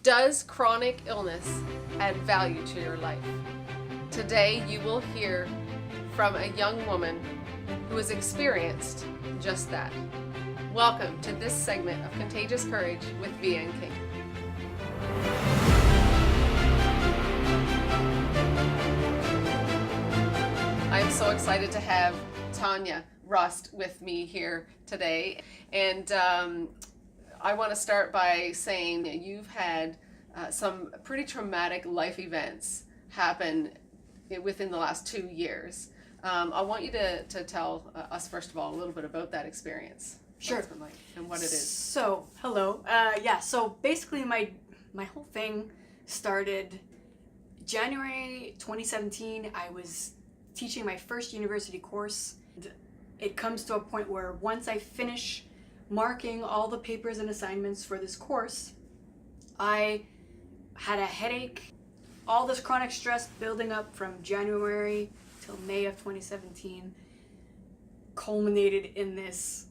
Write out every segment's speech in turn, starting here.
Does chronic illness add value to your life? Today you will hear from a young woman who has experienced just that. Welcome to this segment of Contagious Courage with VN King. I am so excited to have Tanya Rust with me here today, and I want to start by saying that you've had some pretty traumatic life events happen within the last 2 years. I want you to tell us, first of all, a little bit about that experience. Sure. What it's been like and what it is. So, hello. So basically my whole thing started January 2017. I was teaching my first university course. It comes to a point where once I finish marking all the papers and assignments for this course, I had a headache, all this chronic stress building up from January till May of 2017 culminated in this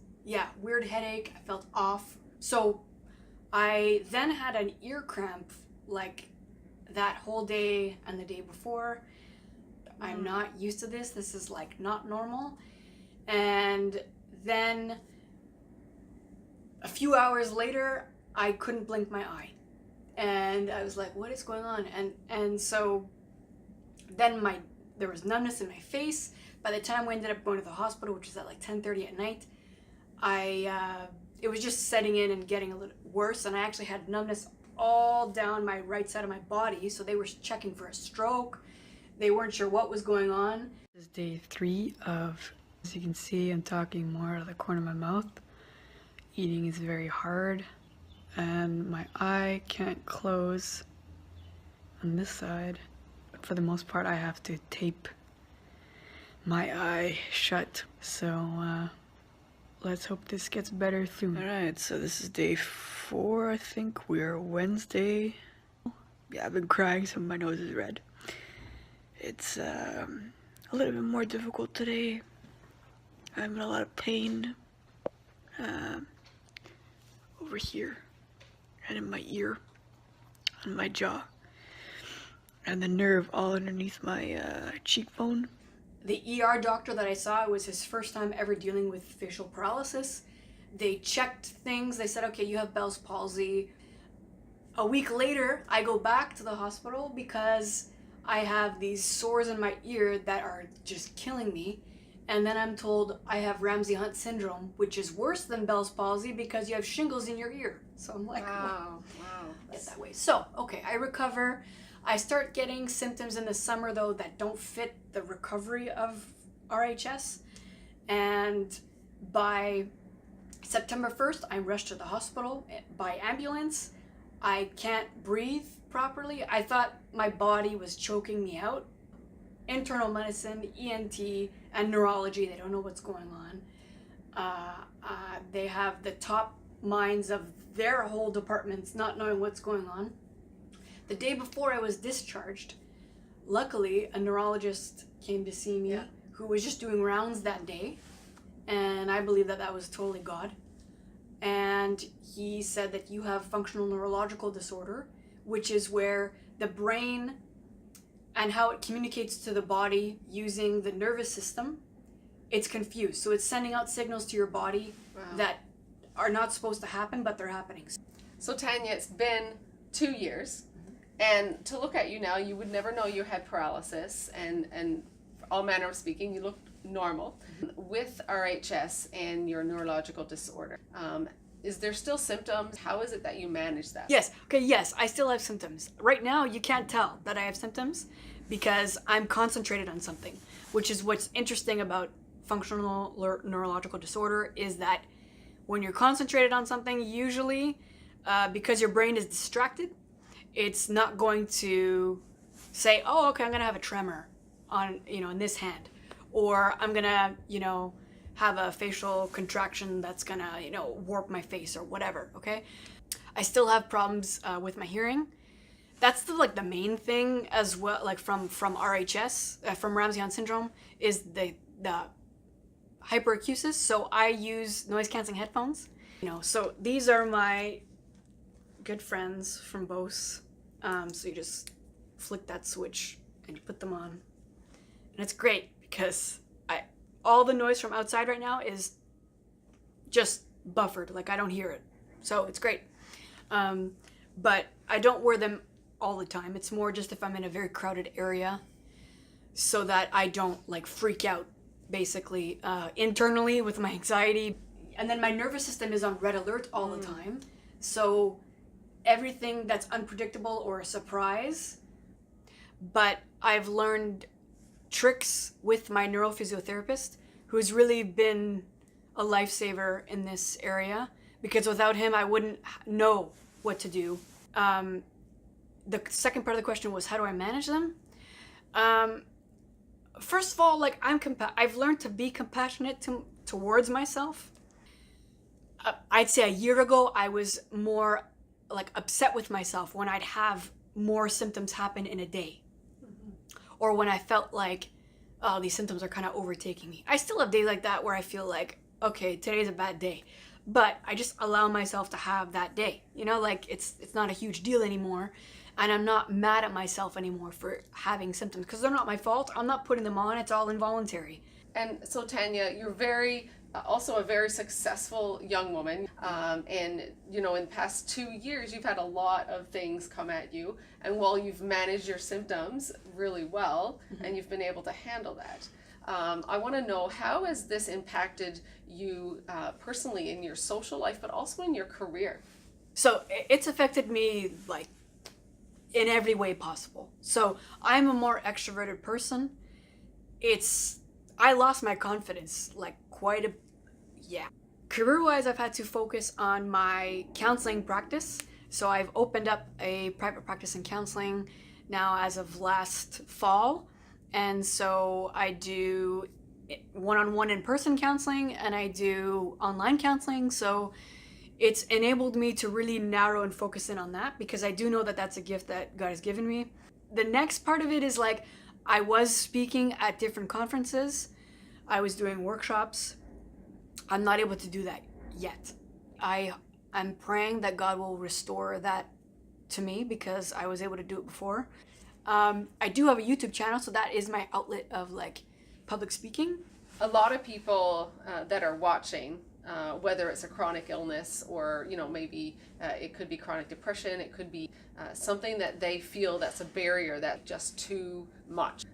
weird headache. I felt off. So I then had an ear cramp like that whole day and the day before. I'm not used to this. This is like not normal. And then a few hours later, I couldn't blink my eye. And I was like, what is going on? And so then there was numbness in my face. By the time we ended up going to the hospital, which was at like 10:30 at night, it was just setting in and getting a little worse. And I actually had numbness all down my right side of my body. So they were checking for a stroke. They weren't sure what was going on. This is day 3 of, as you can see, I'm talking more out of the corner of my mouth. Eating is very hard, and my eye can't close on this side. For the most part, I have to tape my eye shut. So let's hope this gets better soon. Alright, so this is day 4, I think. We're Wednesday. Yeah, I've been crying, so my nose is red. It's a little bit more difficult today. I'm in a lot of pain. Over here and in my ear and my jaw and the nerve all underneath my cheekbone. The ER doctor that I saw, it was his first time ever dealing with facial paralysis. They checked things. They said, okay, you have Bell's palsy. A week later, I go back to the hospital because I have these sores in my ear that are just killing me. And then I'm told I have Ramsay syndrome, which is worse than Bell's palsy because you have shingles in your ear. So I'm like, wow. It's that way. So, okay, I recover. I start getting symptoms in the summer, though, that don't fit the recovery of RHS. And by September 1st, I'm rushed to the hospital by ambulance. I can't breathe properly. I thought my body was choking me out. Internal medicine, ENT, and neurology, they don't know what's going on. They have the top minds of their whole departments not knowing what's going on. The day before I was discharged, luckily a neurologist came to see me who was just doing rounds that day, and I believe that was totally God. And he said that you have functional neurological disorder, which is where the brain and how it communicates to the body using the nervous system, it's confused. So it's sending out signals to your body that are not supposed to happen, but they're happening. So Tanya, it's been 2 years, and to look at you now, you would never know you had paralysis, and all manner of speaking, you look normal. With RHS and your neurological disorder, is there still symptoms? How is it that you manage that? Yes, I still have symptoms. Right now, you can't tell that I have symptoms because I'm concentrated on something, which is what's interesting about functional neurological disorder is that when you're concentrated on something, usually because your brain is distracted, it's not going to say, oh, okay, I'm gonna have a tremor on, in this hand, or I'm gonna, have a facial contraction that's gonna, warp my face or whatever, okay? I still have problems with my hearing. That's the main thing as well, like from RHS, from Ramsay syndrome, is the hyperacusis. So I use noise canceling headphones. So these are my good friends from both. So you just flick that switch and you put them on. And it's great because all the noise from outside right now is just buffered. Like I don't hear it. So it's great. But I don't wear them all the time. It's more just if I'm in a very crowded area so that I don't like freak out basically internally with my anxiety. And then my nervous system is on red alert all the time. So everything that's unpredictable or a surprise. But I've learned tricks with my neurophysiotherapist, who's really been a lifesaver in this area, because without him I wouldn't know what to do. The second part of the question was, how do I manage them? First of all, like I've learned to be compassionate towards myself. I'd say a year ago I was more like upset with myself when I'd have more symptoms happen in a day, or when I felt like, oh, these symptoms are kind of overtaking me. I still have days like that where I feel like, okay, today's a bad day, but I just allow myself to have that day. You know, like it's not a huge deal anymore, and I'm not mad at myself anymore for having symptoms because they're not my fault. I'm not putting them on. It's all involuntary. And so, Tanya, you're also a very successful young woman. And, you know, in the past 2 years, you've had a lot of things come at you. And while you've managed your symptoms really well, and you've been able to handle that, I want to know, how has this impacted you personally in your social life, but also in your career? So it's affected me like in every way possible. So I'm a more extroverted person. I lost my confidence like Career-wise, I've had to focus on my counseling practice. So I've opened up a private practice in counseling now as of last fall. And so I do one-on-one in-person counseling and I do online counseling. So it's enabled me to really narrow and focus in on that, because I do know that that's a gift that God has given me. The next part of it is like, I was speaking at different conferences. I was doing workshops. I'm not able to do that yet. I'm praying that God will restore that to me, because I was able to do it before. I do have a YouTube channel, so that is my outlet of like public speaking. A lot of people that are watching, whether it's a chronic illness or, you know, maybe it could be chronic depression, it could be something that they feel that's a barrier, that's just too much.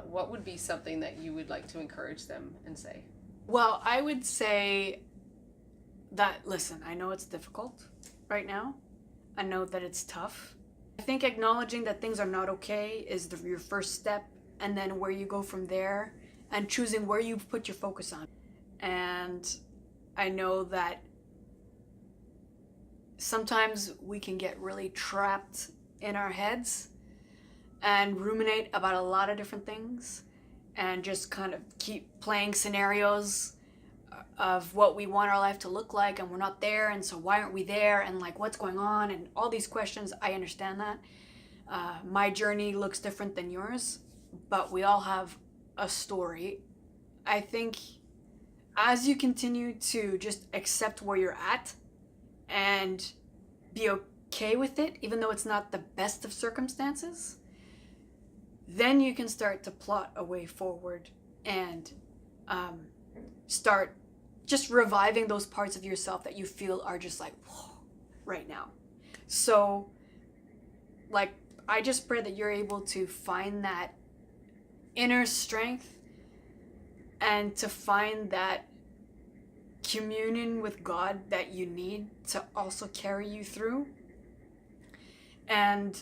What would be something that you would like to encourage them and say? Well, I would say that, listen, I know it's difficult right now. I know that it's tough. I think acknowledging that things are not okay is your first step, and then where you go from there, and choosing where you put your focus on. And I know that sometimes we can get really trapped in our heads and ruminate about a lot of different things, and just kind of keep playing scenarios of what we want our life to look like, and we're not there, and so why aren't we there, and like what's going on, and all these questions. I understand that. My journey looks different than yours, but we all have a story. I think as you continue to just accept where you're at and be okay with it, even though it's not the best of circumstances, then you can start to plot a way forward and start just reviving those parts of yourself that you feel are just like, whoa, right now. So, like, I just pray that you're able to find that inner strength and to find that communion with God that you need to also carry you through. And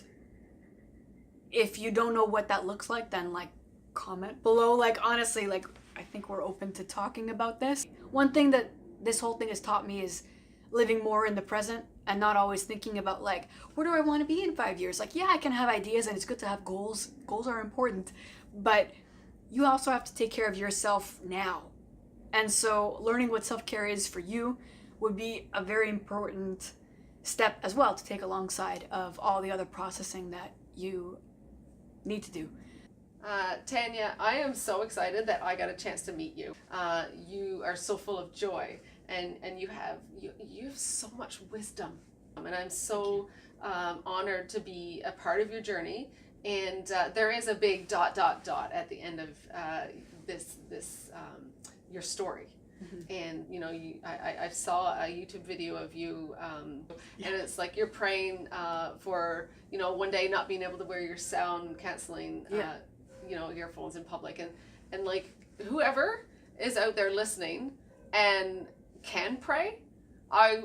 if you don't know what that looks like, then like comment below. Like honestly, like I think we're open to talking about this. One thing that this whole thing has taught me is living more in the present and not always thinking about like, where do I want to be in 5 years? Like, yeah, I can have ideas and it's good to have goals. Goals are important, but you also have to take care of yourself now. And so learning what self-care is for you would be a very important step as well to take alongside of all the other processing that you need to do. Tanya, I am so excited that I got a chance to meet you. You are so full of joy, and you have so much wisdom And I'm so honored to be a part of your journey. And there is a big ... at the end of this your story. And you know, I saw a YouTube video of you, and it's like you're praying for, you know, one day not being able to wear your sound canceling you know, earphones in public, and like whoever is out there listening and can pray, I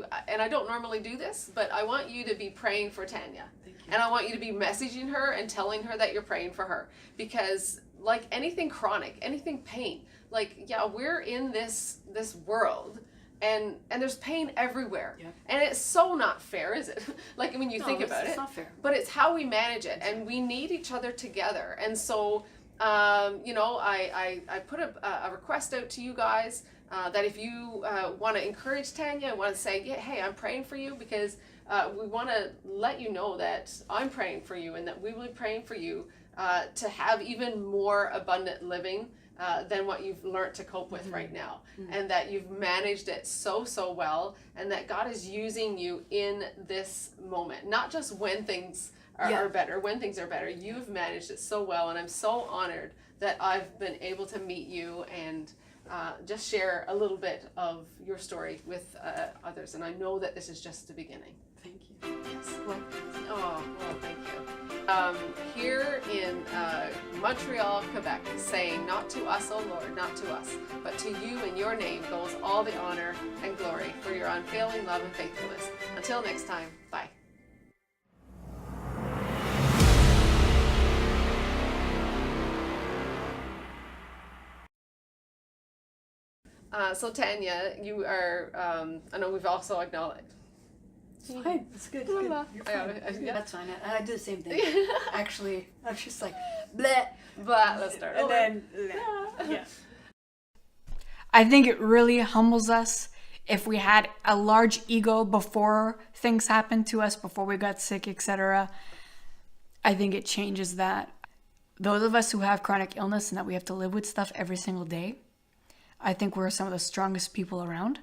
don't normally do this, but I want you to be praying for Tanya. And I want you to be messaging her and telling her that you're praying for her, because like anything chronic, anything pain, like, yeah, we're in this world, and there's pain everywhere. And it's so not fair, is it? Like when you think about it. It's not fair. But it's how we manage it, and we need each other together. And so, you know, I put a request out to you guys that if you want to encourage Tanya, want to say, yeah, hey, I'm praying for you, because we want to let you know that I'm praying for you, and that we will be praying for you to have even more abundant living than what you've learned to cope with right now. And that you've managed it so well, and that God is using you in this moment, not just when things are better. When things are better, you've managed it so well, and I'm so honored that I've been able to meet you and just share a little bit of your story with others. And I know that this is just the beginning. Thank you. Yes. Oh, well, thank you. Here in Montreal, Quebec, saying, not to us, O Lord, not to us, but to you in your name goes all the honor and glory for your unfailing love and faithfulness. Until next time, bye. So Tanya, you are, I know we've also acknowledged. It's fine. It's good. It's good. You're fine. That's fine. I do the same thing. Actually, I'm just like, bleh. But let's start over. And then, yeah. I think it really humbles us if we had a large ego before things happened to us, before we got sick, etc. I think it changes that. Those of us who have chronic illness and that we have to live with stuff every single day, I think we're some of the strongest people around.